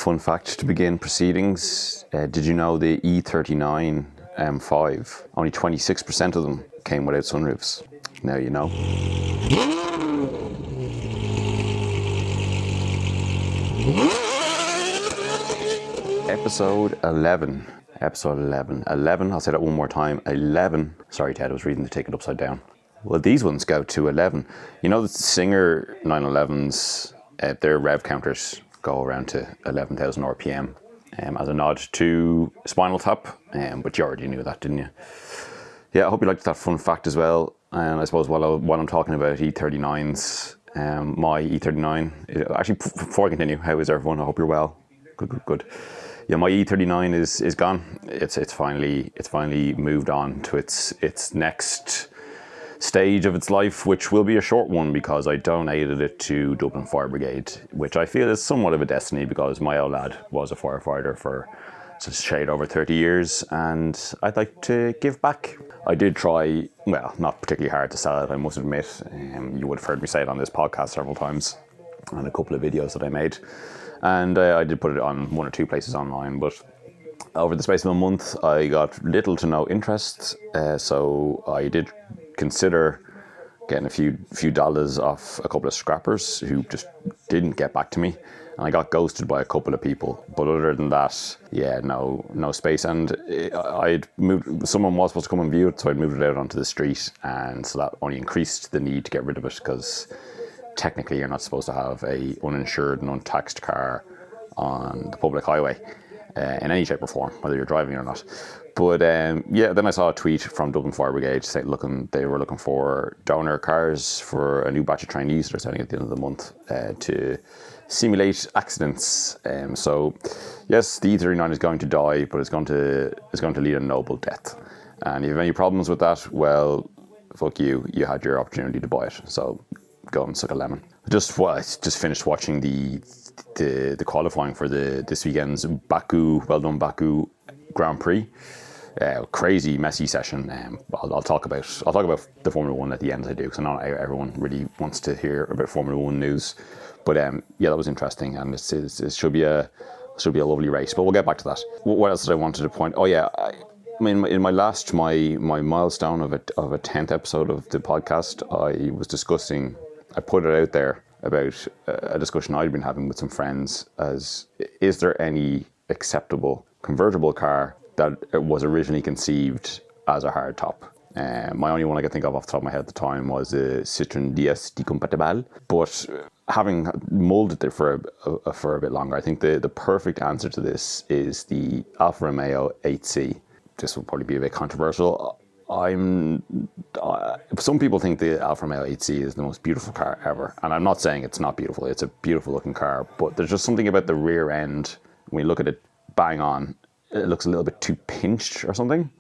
Fun fact to begin proceedings, did you know the E39 M5, only 26% of them came without sunroofs? Now you know. Episode 11. Episode 11. 11, I'll say that one more time. 11. Sorry, Ted, I was reading the ticket upside down. Well, these ones go to 11. You know, the Singer 911s, their rev counters go around to 11,000 RPM as a nod to Spinal Tap, but you already knew that, didn't you? Yeah, I hope you liked that fun fact as well. And I suppose while I'm talking about E39s, my E39, actually before I continue, how is everyone? I hope you're well. Good. Yeah, my E39 is gone. It's finally moved on to its next stage of its life, which will be a short one because I donated it to Dublin Fire Brigade, which I feel is somewhat of a destiny because my old lad was a firefighter for a shade over 30 years and I'd like to give back. I did try, well, not particularly hard to sell it, I must admit. You would have heard me say it on this podcast several times and a couple of videos that I made. And I did put it on one or two places online, but over the space of a month, I got little to no interest. So I did consider getting a few dollars off a couple of scrappers who just didn't get back to me. And I got ghosted by a couple of people. But other than that, yeah, no space. And I'd moved, someone was supposed to come and view it, so I'd moved it out onto the street. And so that only increased the need to get rid of it because technically you're not supposed to have a uninsured and untaxed car on the public highway in any shape or form, whether you're driving or not. But yeah, then I saw a tweet from Dublin Fire Brigade saying they were looking for donor cars for a new batch of trainees they're sending at the end of the month to simulate accidents. So yes, the E39 is going to die, but it's going to lead a noble death. And if you have any problems with that, well, fuck you. You had your opportunity to buy it. So go and suck a lemon. I just finished watching the qualifying for this weekend's Baku, well done Baku Grand Prix. Crazy messy session. I'll talk about the Formula One at the end as I do, because I know everyone really wants to hear about Formula One news. But yeah, that was interesting, and it should be a lovely race. But we'll get back to that. What else did I wanted to point? Oh yeah, I mean, in my milestone of a 10th episode of the podcast, I put it out there about a discussion I'd been having with some friends as, is there any acceptable convertible car that was originally conceived as a hardtop? My only one I could think of off the top of my head at the time was a Citroën DS Décompatible, but having mulled it for a bit longer, I think the perfect answer to this is the Alfa Romeo 8C. This will probably be a bit controversial. Some people think the Alfa Romeo 8C is the most beautiful car ever, and I'm not saying it's not beautiful. It's a beautiful looking car, but there's just something about the rear end. When you look at it bang on, it looks a little bit too pinched or something.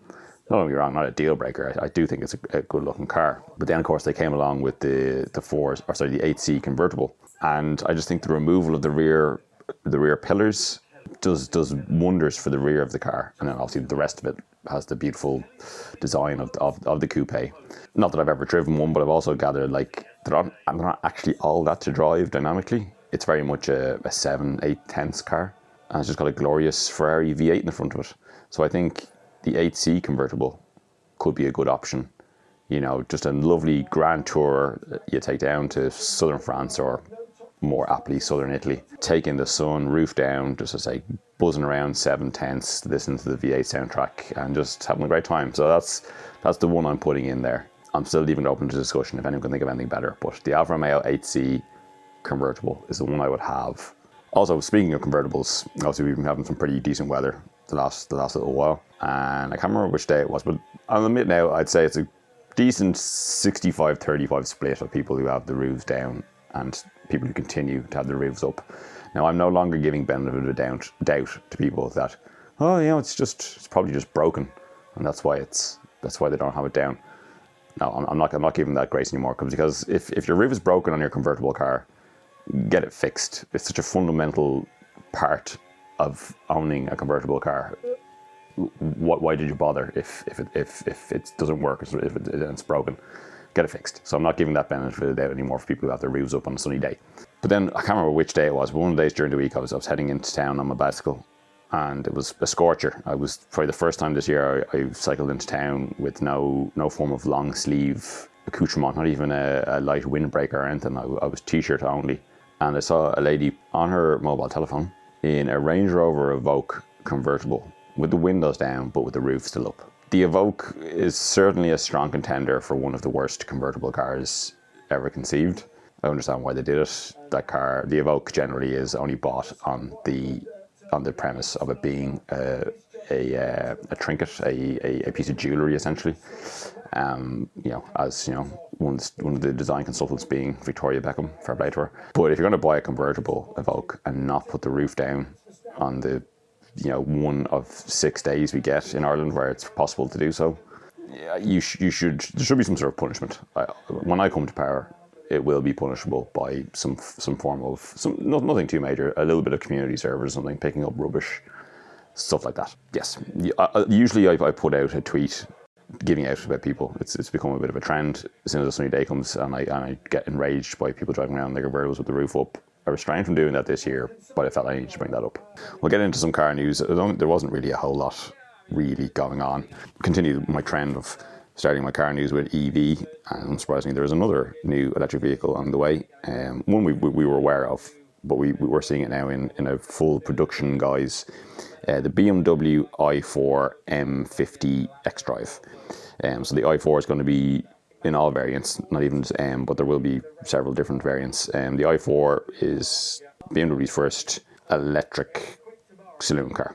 Don't get me wrong, not a deal breaker. I do think it's a good looking car. But then of course they came along with the 8C convertible, and I just think the removal of the rear pillars does wonders for the rear of the car, and then obviously the rest of it has the beautiful design of the coupe. Not that I've ever driven one, but I've also gathered like they're not actually all that to drive dynamically. It's very much a 7, 8 tenths car, and it's just got a glorious Ferrari V8 in the front of it. So I think the 8C convertible could be a good option. You know, just a lovely grand tour you take down to southern France, or more aptly southern Italy. Take in the sun, roof down, just to say, buzzing around 7 tenths, listening to the V8 soundtrack and just having a great time. So that's the one I'm putting in there. I'm still leaving it open to discussion if anyone can think of anything better, but the Alfa Romeo 8C convertible is the one I would have. Also, speaking of convertibles, obviously we've been having some pretty decent weather the last little while, and I can't remember which day it was, but I'll admit now, I'd say it's a decent 65-35 split of people who have the roofs down and people who continue to have the roofs up. Now, I'm no longer giving benefit of doubt to people that, oh, you know, it's probably just broken, and that's why they don't have it down. No, I'm not giving that grace anymore, because if your roof is broken on your convertible car, get it fixed. It's such a fundamental part of owning a convertible car. Why did you bother if it doesn't work, if it's broken? Get it fixed. So I'm not giving that benefit of the doubt anymore for people who have their roofs up on a sunny day. But then I can't remember which day it was, but one of the days during the week I was heading into town on my bicycle, and it was a scorcher. I was probably the first time this year I cycled into town with no form of long sleeve accoutrement, not even a light windbreaker or anything. I was t-shirt only, and I saw a lady on her mobile telephone in a Range Rover Evoque convertible with the windows down but with the roof still up. The Evoque is certainly a strong contender for one of the worst convertible cars ever conceived. I understand why they did it. That car, the Evoque, generally is only bought on the premise of it being a trinket, a piece of jewellery, essentially. As one of the design consultants being Victoria Beckham, fair play to her. But if you're going to buy a convertible Evoque and not put the roof down on the one of 6 days we get in Ireland where it's possible to do so, there should be some sort of punishment. When I come to power, it will be punishable by some form of nothing too major, a little bit of community service or something, picking up rubbish, stuff like that. Yes, usually I put out a tweet giving out about people. It's become a bit of a trend. As soon as a sunny day comes and I get enraged by people driving around their convertibles with the roof up. I restrained from doing that this year, but I felt I needed to bring that up. We'll get into some car news. There wasn't really a whole lot really going on. Continue my trend of starting my car news with EV, and unsurprisingly there is another new electric vehicle on the way. One we were aware of, but we're seeing it now in a full production guise. The BMW i4 M50 xDrive. So the i4 is going to be in all variants, not even just M, but there will be several different variants. The i4 is BMW's first electric saloon car,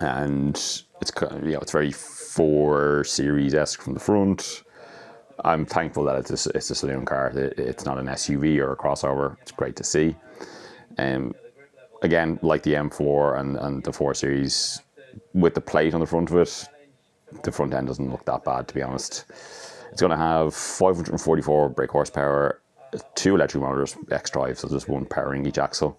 and it's very 4 Series-esque from the front. I'm thankful that it's a saloon car. It's not an SUV or a crossover. It's great to see. Again, like the M4 and the 4 Series, with the plate on the front of it, the front end doesn't look that bad, to be honest. It's going to have 544 brake horsepower, 2 electric motors, xDrive, so there's one powering each axle.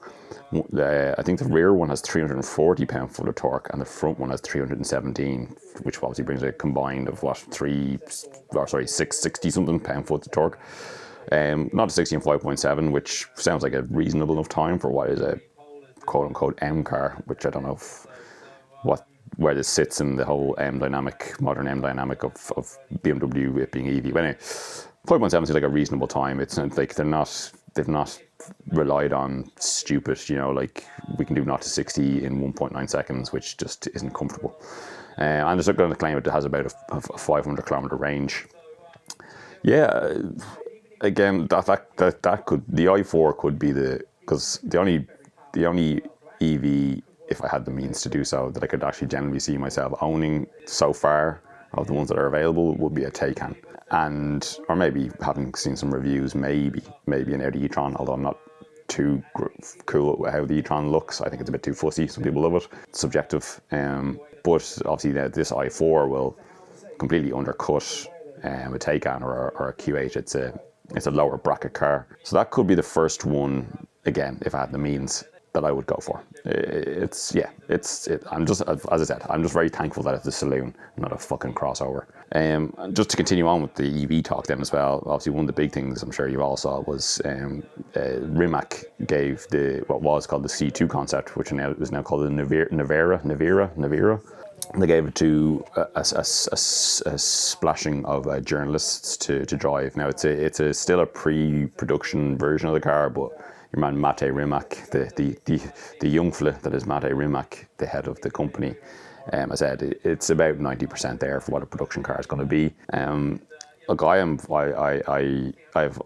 I think the rear one has 340 pound-foot of torque, and the front one has 317, which obviously brings a combined of 660 something pound-foot of torque. Not a 60 and 5.7, which sounds like a reasonable enough time for what is a quote-unquote M car, which I don't know where this sits in the whole modern M dynamic of BMW, it being EV. But anyway, 5.7 seems like a reasonable time. It's not like they've not relied on stupid, like we can do 0 to 60 in 1.9 seconds, which just isn't comfortable. And they're going to claim it has about a 500 kilometer range. Yeah, again, that could, the i4 could be because the only EV, if I had the means to do so, that I could actually generally see myself owning so far of the ones that are available would be a Taycan. Or maybe, having seen some reviews, maybe an Audi e-tron, although I'm not too cool with how the e-tron looks. I think it's a bit too fussy. Some people love it. It's subjective. But obviously this i4 will completely undercut a Taycan or a Q8. It's a lower bracket car. So that could be the first one, again, if I had the means, that I would go for. I'm just, as I said, I'm just very thankful that it's a saloon, not a fucking crossover. Just to continue on with the EV talk then as well, obviously one of the big things I'm sure you all saw was Rimac gave what was called the C2 concept, which is now called the Nevera. They gave it to a splashing of journalists to drive. Now it's still a pre-production version of the car, but your man Mate Rimac, the young fella that is Mate Rimac, the head of the company, I said it's about 90% there for what a production car is going to be. Look, I have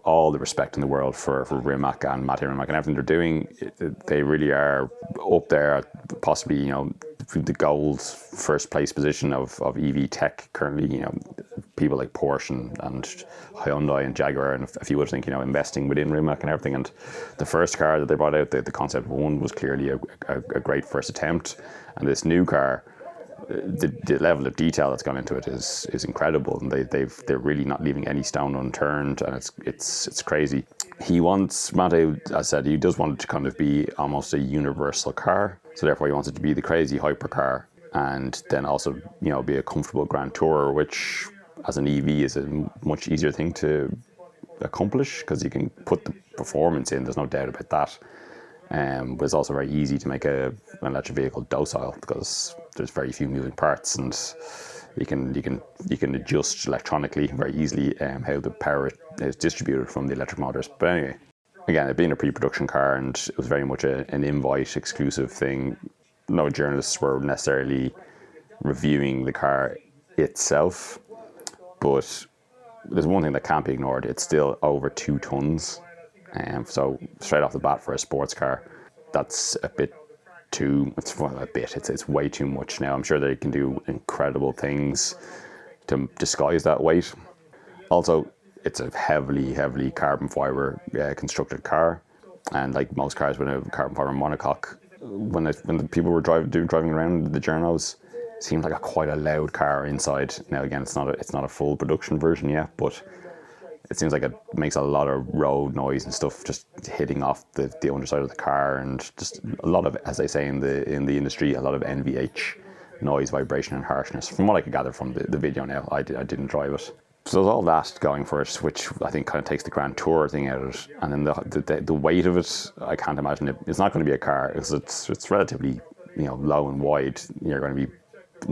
all the respect in the world for Rimac and Mate Rimac and everything they're doing. They really are up there, possibly the gold first place position of EV tech currently. People like Porsche and Hyundai and Jaguar and a few others think investing within Rimac and everything. And the first car that they brought out, the Concept 1, was clearly a great first attempt. And this new car, the level of detail that's gone into it is incredible, and they're really not leaving any stone unturned, and it's crazy. Mate, as I said, he does want it to kind of be almost a universal car, so therefore he wants it to be the crazy hypercar, and then also be a comfortable Grand Tourer, which as an EV is a much easier thing to accomplish, because you can put the performance in, there's no doubt about that. But it's also very easy to make an electric vehicle docile, because there's very few moving parts, and you can adjust electronically very easily how the power is distributed from the electric motors. But anyway, again, it being a pre-production car, and it was very much an invite exclusive thing. No journalists were necessarily reviewing the car itself, but there's one thing that can't be ignored. It's still over 2 tons. So straight off the bat for a sports car, that's a bit too, it's way too much now. I'm sure they can do incredible things to disguise that weight. Also, it's a heavily carbon fiber constructed car, and like most cars with a carbon fiber monocoque, when the people were driving around the journos, it seemed like quite a loud car inside. Now again, it's not a full production version yet, but it seems like it makes a lot of road noise and stuff just hitting off the underside of the car, and just a lot of, as they say in the industry, a lot of NVH, noise, vibration and harshness, from what I could gather from the video. Now I didn't drive it. So there's all that going for it, which I think kind of takes the Grand Tour thing out of it. And then the weight of it, I can't imagine it's not going to be a car, because it's relatively low and wide. You're going to be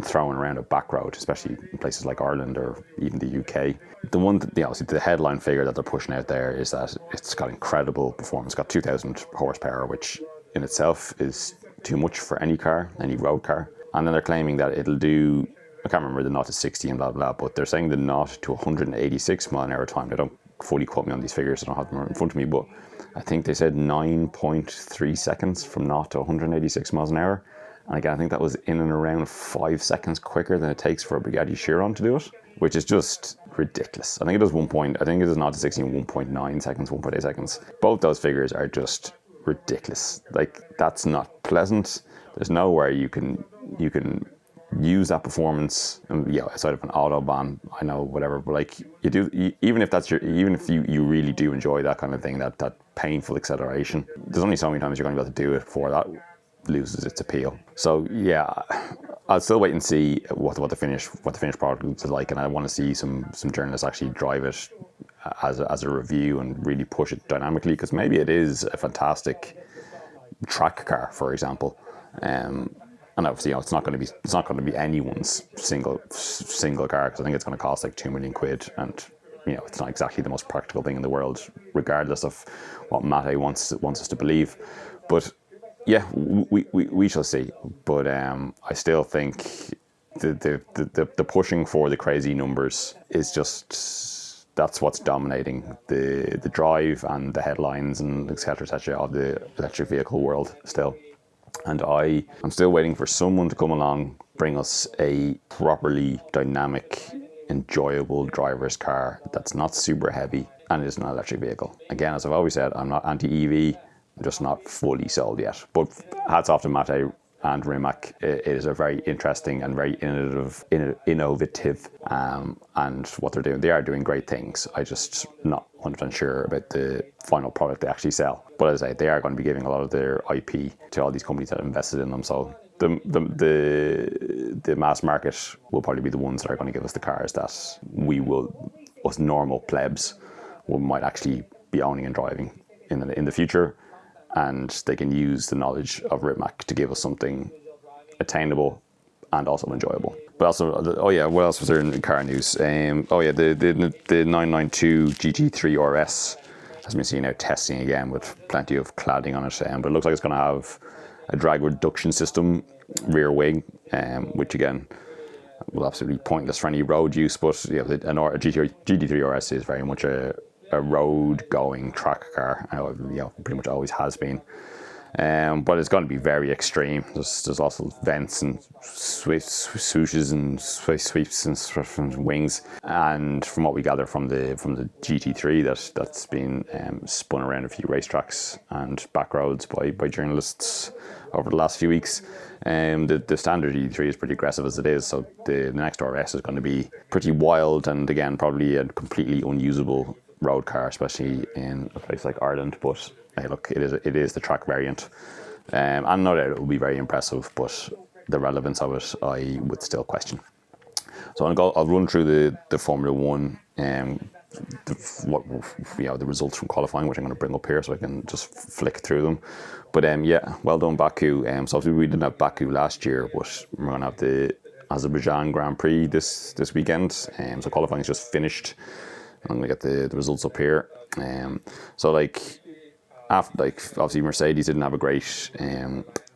thrown around a back road, especially in places like Ireland or even the UK. The one, obviously the headline figure that they're pushing out there is that it's got incredible performance. It's got 2,000 horsepower, which in itself is too much for any car, any road car. And then they're claiming that it'll do, I can't remember the 0 to 60 and blah blah, but they're saying the 0 to 186 mile an hour time. They don't fully quote me on these figures, I don't have them in front of me, but I think they said 9.3 seconds from 0 to 186 miles an hour. And again, I think that was in and around 5 seconds quicker than it takes for a Bugatti Chiron to do it, which is just ridiculous. I think it does 0 to 60 in 1.9 seconds, 1.8 seconds. Both those figures are just ridiculous. Like, that's not pleasant. There's nowhere you can use that performance, outside of an autobahn, I know, whatever, but like, even if you really do enjoy that kind of thing, that painful acceleration, there's only so many times you're going to be able to do it before that loses its appeal. So yeah, I'll still wait and see what the finished product is like, and I want to see some journalists actually drive it as a review and really push it dynamically, because maybe it is a fantastic track car, for example. And obviously, it's not going to be anyone's single car, because I think it's going to cost like 2 million quid, and it's not exactly the most practical thing in the world, regardless of what Mate wants us to believe. But yeah, we shall see. But I still think the pushing for the crazy numbers is just, that's what's dominating the drive and the headlines and et cetera of the electric vehicle world still. And I'm still waiting for someone to come along, bring us a properly dynamic, enjoyable driver's car that's not super heavy and is an electric vehicle. Again, as I've always said, I'm not anti-EV. I'm just not fully sold yet. But hats off to Mate and Rimac. It is a very interesting and very innovative, and what they're doing. They are doing great things. I just not 100% sure about the final product they actually sell. But as I say, they are going to be giving a lot of their IP to all these companies that have invested in them. So the mass market will probably be the ones that are going to give us the cars that us normal plebs, might actually be owning and driving in the future. And they can use the knowledge of Rimac to give us something attainable and also enjoyable. But also, what else was there in car news? The 992 GT3 RS has been seen out testing again with plenty of cladding on it. But it looks like it's going to have a drag reduction system, rear wing, which again, will absolutely pointless for any road use. But a GT3 RS is very much a road-going track car. Pretty much always has been. But it's going to be very extreme. There's also vents and swooshes and sweeps and wings. And from what we gather from the GT3, that's been spun around a few racetracks and back roads by journalists over the last few weeks. The standard GT3 is pretty aggressive as it is, so the next RS is going to be pretty wild, and again probably a completely unusable road car, especially in a place like Ireland. But hey, look, it is the track variant, and no doubt it will be very impressive, but the relevance of it I would still question. So I'll run through the Formula 1 the results from qualifying, which I'm going to bring up here so I can just flick through them. But well done Baku. So obviously we didn't have Baku last year, but we're going to have the Azerbaijan Grand Prix this weekend. So qualifying is just finished. I'm going to get the results up here. Obviously Mercedes didn't have a great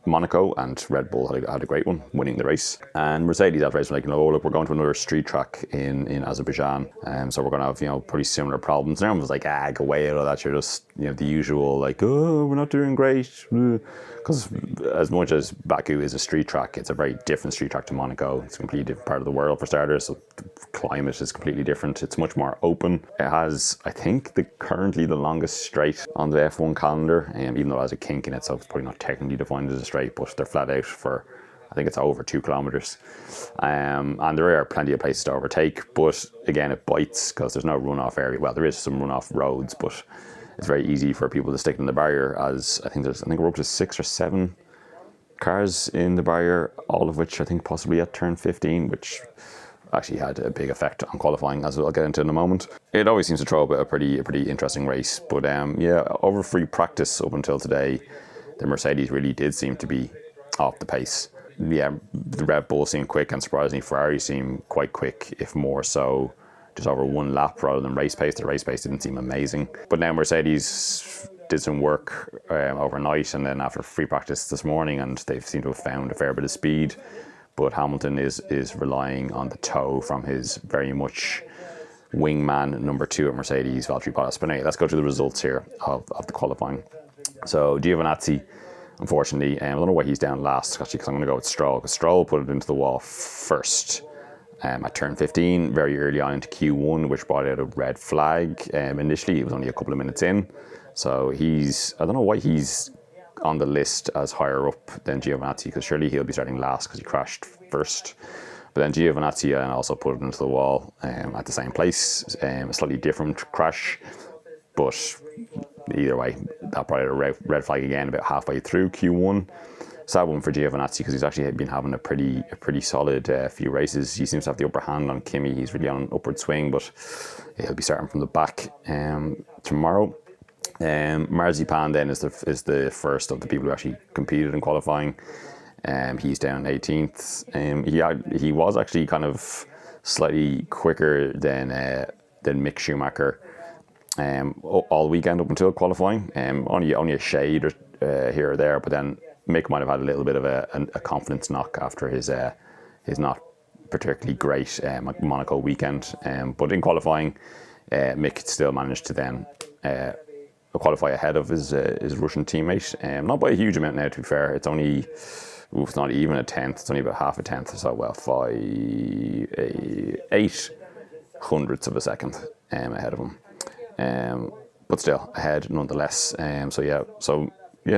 Monaco, and Red Bull had a great one, winning the race. And Mercedes after race were like, look, we're going to another street track in Azerbaijan, so we're going to have pretty similar problems. And everyone was like, go away out of that. You're just the usual like, oh, we're not doing great. Because as much as Baku is a street track, it's a very different street track to Monaco. It's a completely different part of the world for starters, so the climate is completely different. It's much more open. It has, I think, currently the longest straight on the F1 calendar, even though it has a kink in it, so it's probably not technically defined as a straight, but they're flat out for, I think it's over 2 kilometres. And there are plenty of places to overtake, but again, it bites because there's no runoff area. Well, there is some runoff roads, but it's very easy for people to stick in the barrier, as I think we're up to 6 or 7 cars in the barrier, all of which I think possibly at turn 15, which actually had a big effect on qualifying, as I'll get into in a moment. It always seems to throw up a pretty interesting race, but over free practice up until today, the Mercedes really did seem to be off the pace. The Red Bull seemed quick, and surprisingly Ferrari seemed quite quick, if more so just over 1 lap rather than race pace. The race pace didn't seem amazing. But now Mercedes did some work overnight and then after free practice this morning, and they seem to have found a fair bit of speed. But Hamilton is relying on the tow from his very much wingman number 2 at Mercedes, Valtteri Bottas. But anyway, let's go to the results here of the qualifying. So Giovinazzi, unfortunately, I don't know why he's down last, actually, because I'm going to go with Stroll, because Stroll put it into the wall first. At turn 15, very early on into Q1, which brought out a red flag. Initially, he was only a couple of minutes in. So I don't know why he's on the list as higher up than Giovinazzi, because surely he'll be starting last because he crashed first. But then Giovinazzi also put it into the wall at the same place, a slightly different crash. But either way, that brought out a red flag again about halfway through Q1. Sad one for Giovinazzi, because he's actually been having a pretty solid few races. He seems to have the upper hand on Kimi. He's really on an upward swing, but he'll be starting from the back tomorrow. Marzipan then is the first of the people who actually competed in qualifying. He's down 18th. He was actually kind of slightly quicker than Mick Schumacher all weekend up until qualifying. Only a shade here or there, but then Mick might have had a little bit of a confidence knock after his not particularly great Monaco weekend. But in qualifying, Mick still managed to then qualify ahead of his Russian teammate. Not by a huge amount now, to be fair. It's only, it's not even a tenth. It's only about half a tenth. So 8 hundredths of a second ahead of him. But still ahead nonetheless. At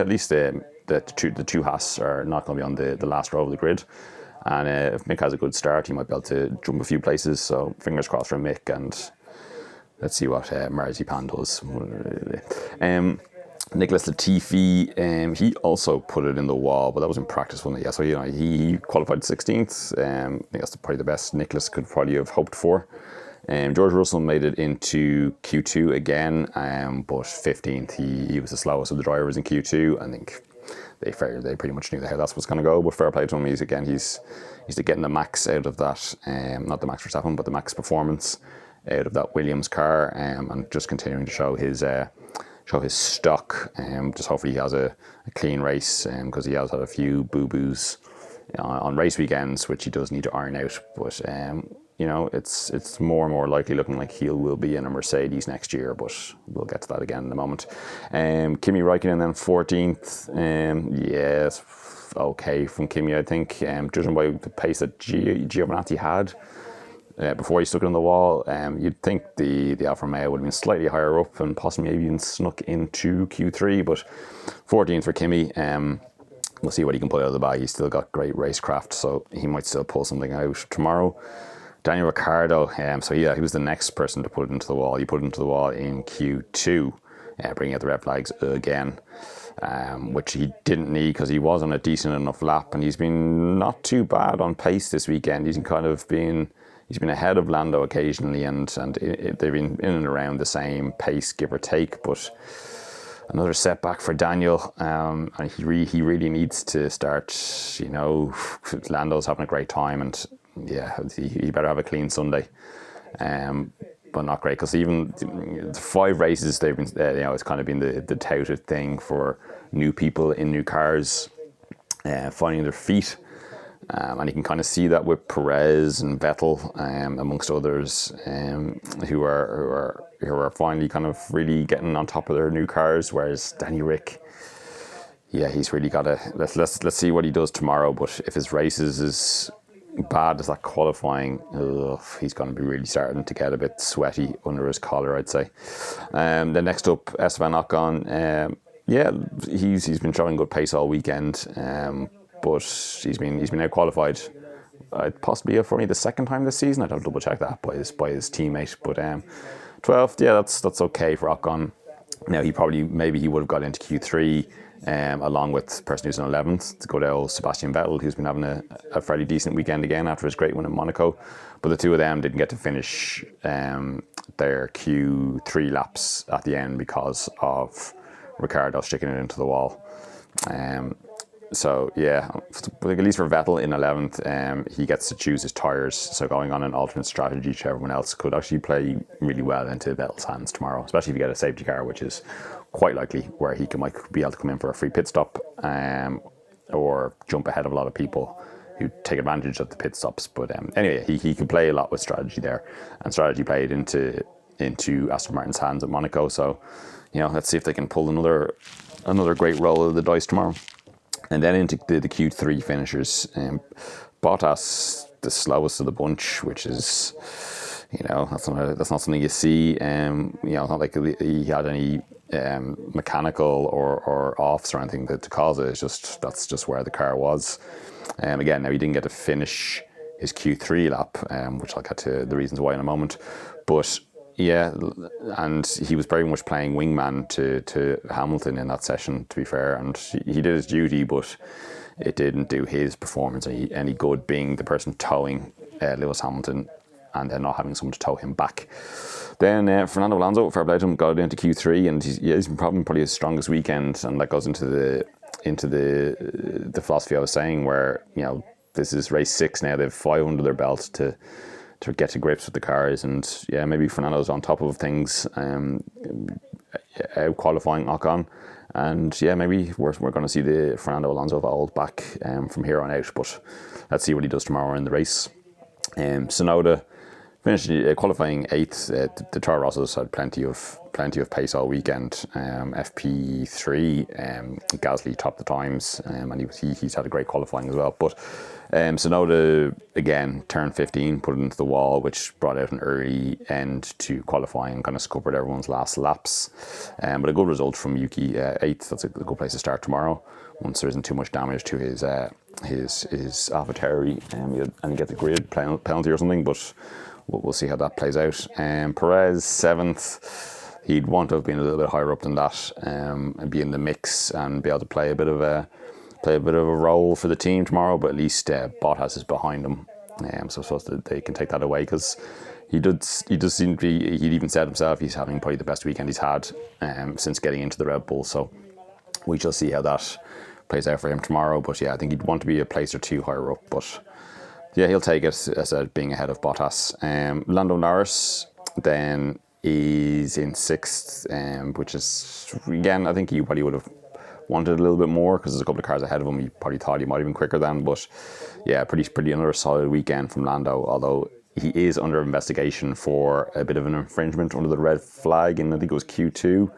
least the two Haas are not going to be on the last row of the grid. And if Mick has a good start, he might be able to jump a few places. So fingers crossed for Mick, and let's see what Marzipan does. Nicholas Latifi, he also put it in the wall, but that was in practice, wasn't it? Yeah, so he qualified 16th. I think that's probably the best Nicholas could probably have hoped for. George Russell made it into Q2 again, but 15th. He was the slowest of the drivers in Q2. I think they pretty much knew how that's what's going to go. But fair play to him. He's getting the max out of that. Not the max Verstappen, but the max performance out of that Williams car, and just continuing to show his stock. Just hopefully he has a clean race, because he has had a few boo-boos on race weekends, which he does need to iron out. But it's more and more likely looking like he will be in a Mercedes next year, but we'll get to that again in a moment. Kimi Räikkönen then 14th. Yes, okay from Kimi, I think. Judging by the pace that Giovinazzi had before he stuck it on the wall, you'd think the Alfa Romeo would have been slightly higher up and possibly maybe even snuck into Q3, but 14th for Kimi. We'll see what he can pull out of the bag. He's still got great racecraft, so he might still pull something out tomorrow. Daniel Ricciardo, he was the next person to put it into the wall. He put it into the wall in Q2, bringing out the red flags again, which he didn't need because he was on a decent enough lap, and he's been not too bad on pace this weekend. He's kind of been, he's been ahead of Lando occasionally, and they've been in and around the same pace, give or take. But another setback for Daniel, and he really needs to start. Lando's having a great time, and he better have a clean Sunday. But not great, because even the 5 races they've been, it's kind of been the touted thing for new people in new cars, finding their feet. And you can kind of see that with Perez and Vettel, amongst others, who are finally kind of really getting on top of their new cars. Whereas Danny Rick, he's really got to let's see what he does tomorrow. But if his races is bad as that qualifying, he's going to be really starting to get a bit sweaty under his collar, I'd say. Then next up, Esteban Ocon. He's been showing good pace all weekend. But he's been out qualified, possibly for only the second time this season. I'd have to double check that by his teammate. But 12th, that's okay for Ocon. Now he would have got into Q3 along with the person who's in 11th to go to old Sebastian Vettel, who's been having a fairly decent weekend again after his great win in Monaco. But the two of them didn't get to finish their Q3 laps at the end because of Ricciardo sticking it into the wall. So at least for Vettel in 11th, he gets to choose his tyres. So going on an alternate strategy to everyone else could actually play really well into Vettel's hands tomorrow, especially if you get a safety car, which is quite likely where he might be able to come in for a free pit stop, or jump ahead of a lot of people who take advantage of the pit stops. But anyway, he can play a lot with strategy there, and strategy played into Aston Martin's hands at Monaco. So let's see if they can pull another great roll of the dice tomorrow. And then into the Q3 finishers, Bottas, the slowest of the bunch, which is, that's not something you see. It's not like he had any mechanical or offs or anything to cause it. That's just where the car was. Again, now he didn't get to finish his Q3 lap, which I'll get to the reasons why in a moment. But and he was very much playing wingman to Hamilton in that session, to be fair, and he did his duty, but it didn't do his performance any good, being the person towing Lewis Hamilton and then not having someone to tow him back. Then Fernando Alonso, fair play to him, got into Q3, and he's probably his strongest weekend, and that goes into the philosophy I was saying, where this is race 6 now. They have 5 under their belt to get to grips with the cars, and maybe Fernando's on top of things, out qualifying Ocon, and maybe we're going to see the Fernando Alonso of old back from here on out. But let's see what he does tomorrow in the race. Tsunoda finished qualifying 8th. The Toro Rossos had plenty of pace all weekend. FP3, Gasly topped the times, and he's had a great qualifying as well. But Tsunoda again turned 15, put it into the wall, which brought out an early end to qualifying and kind of scuppered everyone's last laps. But a good result from Yuki, 8th. That's a good place to start tomorrow, once there isn't too much damage to his AlphaTauri, and he gets a grid penalty or something. But we'll see how that plays out. Perez 7th. He'd want to have been a little bit higher up than that, and be in the mix and be able to play a bit of a role for the team tomorrow. But at least Bottas is behind him, so I suppose that they can take that away, because he does seem to be. He'd even said himself he's having probably the best weekend he's had since getting into the Red Bull. So we shall see how that plays out for him tomorrow. But I think he'd want to be a place or two higher up. But he'll take it as being ahead of Bottas. Lando Norris then is in 6th, which is, again, I think he probably would have wanted a little bit more, because there's a couple of cars ahead of him he probably thought he might have been quicker than. But pretty another solid weekend from Lando, although he is under investigation for a bit of an infringement under the red flag in, I think it was Q2,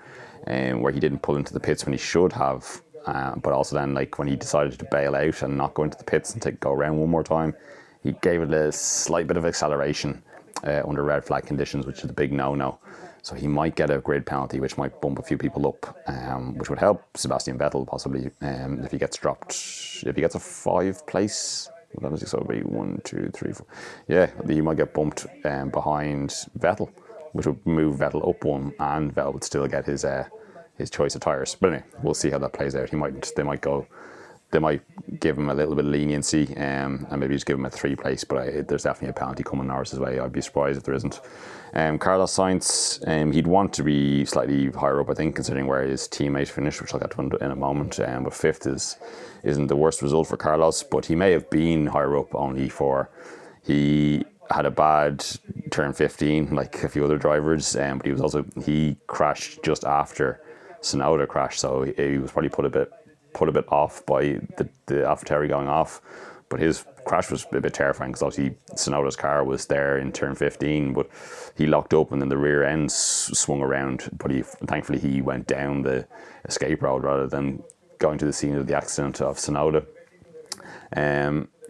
where he didn't pull into the pits when he should have, but also then when he decided to bail out and not go into the pits and go around one more time, he gave it a slight bit of acceleration under red flag conditions, which is a big no-no. So he might get a grid penalty, which might bump a few people up, which would help Sebastian Vettel possibly if he gets dropped. If he gets a 5th place, that is, so it'll be 1, 2, 3, 4. He might get bumped behind Vettel, which would move Vettel up one, and Vettel would still get his choice of tyres. But anyway, we'll see how that plays out. They might go they might give him a little bit of leniency and maybe just give him a 3 place, but there's definitely a penalty coming Norris's way. I'd be surprised if there isn't. Carlos Sainz, he'd want to be slightly higher up, I think, considering where his teammate finished, which I'll get to in a moment. But 5th isn't the worst result for Carlos, but he may have been higher up only for he had a bad turn 15 like a few other drivers, but he crashed just after Tsunoda crashed, so he was probably put a bit off by the AlphaTauri going off. But his crash was a bit terrifying because obviously Tsunoda's car was there in turn 15, but he locked up and then the rear end swung around. But thankfully he went down the escape road rather than going to the scene of the accident of Tsunoda.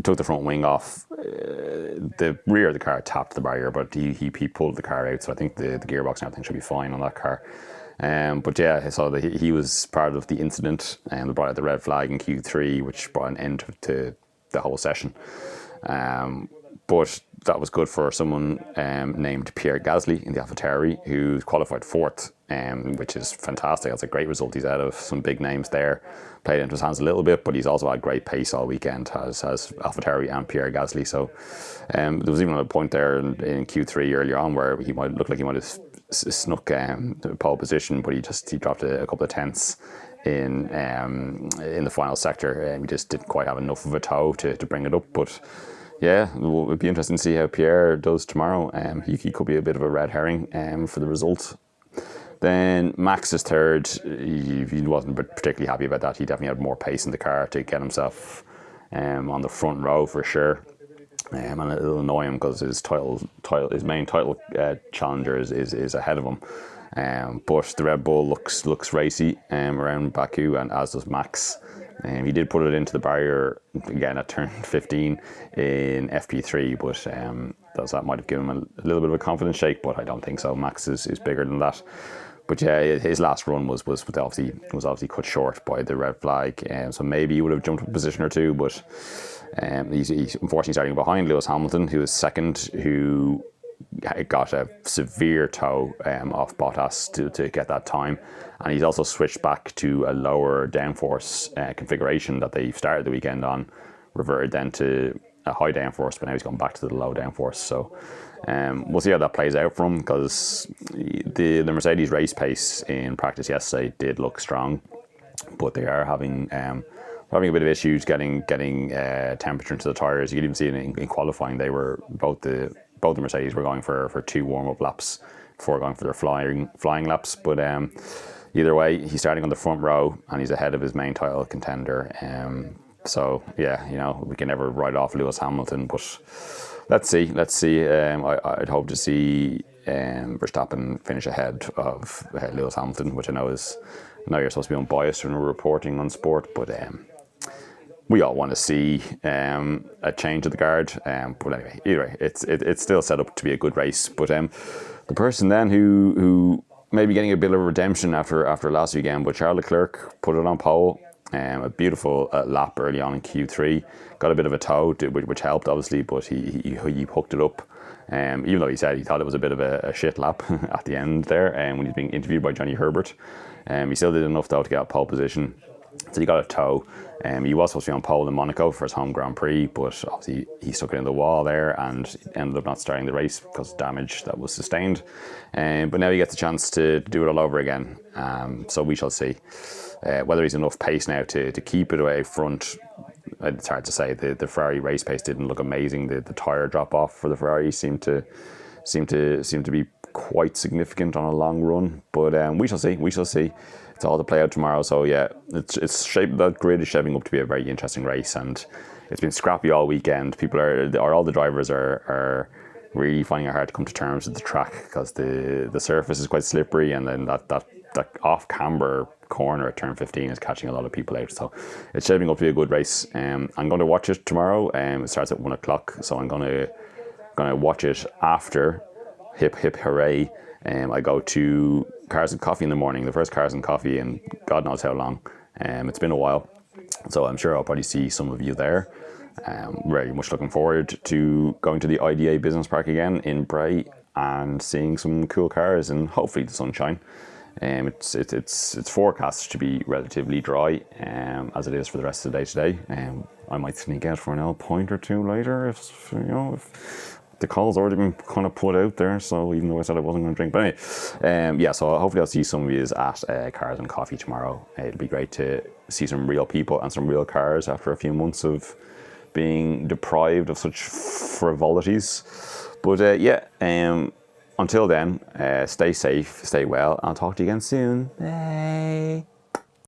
Took the front wing off. The rear of the car tapped the barrier, but he pulled the car out. So I think the gearbox and everything should be fine on that car. But yeah, so he was part of the incident and they brought out the red flag in Q3, which brought an end to the whole session. But that was good for someone named Pierre Gasly in the AlphaTauri, who qualified 4th, which is fantastic. That's a great result. He's out of some big names there. Played into his hands a little bit, but he's also had great pace all weekend, has AlphaTauri and Pierre Gasly. So there was even a point there in Q3 earlier on where he might have snuck the pole position, but he dropped a couple of tenths in the final sector. He just didn't quite have enough of a toe to bring it up. But yeah, it'll be interesting to see how Pierre does tomorrow. He could be a bit of a red herring for the result. Then Max is 3rd. He wasn't particularly happy about that. He definitely had more pace in the car to get himself on the front row for sure. And it'll annoy him because his main title challenger is ahead of him. But the Red Bull looks racy around Baku, and as does Max. He did put it into the barrier again at turn 15 in FP3, but that might have given him a little bit of a confidence shake, but I don't think so. Max is bigger than that. But yeah, his last run was obviously cut short by the red flag, so maybe he would have jumped up a position or two, but he's unfortunately starting behind Lewis Hamilton, who is 2nd, who got a severe toe off Bottas to get that time, and he's also switched back to a lower downforce configuration that they started the weekend on, reverted then to a high downforce, but now he's gone back to the low downforce. So we'll see how that plays out for him, because the Mercedes race pace in practice yesterday did look strong, but they are having a bit of issues getting temperature into the tyres. You could even see it in qualifying. They were both the Mercedes were going for 2 warm-up laps before going for their flying laps. But either way, he's starting on the front row and he's ahead of his main title contender. So yeah, we can never write off Lewis Hamilton, but let's see. I'd hope to see Verstappen finish ahead of Lewis Hamilton, which I know you're supposed to be unbiased when we're reporting on sport, but we all want to see a change of the guard. But anyway, either way, it's still set up to be a good race. But the person then who may be getting a bit of redemption after last weekend, but Charles Leclerc put it on pole. A beautiful lap early on in Q3. Got a bit of a toe, which helped obviously, but he hooked it up. Even though he said he thought it was a bit of a shit lap at the end there, when he's being interviewed by Johnny Herbert. He still did enough though to get a pole position. So he got a toe. He was supposed to be on pole in Monaco for his home Grand Prix, but obviously he stuck it in the wall there and ended up not starting the race because of damage that was sustained. But now he gets a chance to do it all over again. So we shall see whether he's enough pace now to keep it away front. It's hard to say. The Ferrari race pace didn't look amazing. The tyre drop off for the Ferrari seemed to be quite significant on a long run. But we shall see. It's all to play out tomorrow. So yeah, that grid is shaping up to be a very interesting race, and it's been scrappy all weekend. All the drivers are really finding it hard to come to terms with the track because the surface is quite slippery, and then that off camber corner at turn 15 is catching a lot of people out. So it's shaping up to be a good race. I'm going to watch it tomorrow. It starts at 1 o'clock, so I'm going to watch it after Hip Hip Hooray. I go to Cars and Coffee in the morning, the first Cars and Coffee in God knows how long. It's been a while, so I'm sure I'll probably see some of you there. Very much looking forward to going to the IDA Business Park again in Bray and seeing some cool cars and hopefully the sunshine. It's forecast to be relatively dry, as it is for the rest of the day today. I might sneak out for an pint or two later if the call's already been kind of put out there. So even though I said I wasn't going to drink, but anyway, so hopefully I'll see some of you at Cars and Coffee tomorrow. It'll be great to see some real people and some real cars after a few months of being deprived of such frivolities. But until then, stay safe, stay well. I'll talk to you again soon. Bye.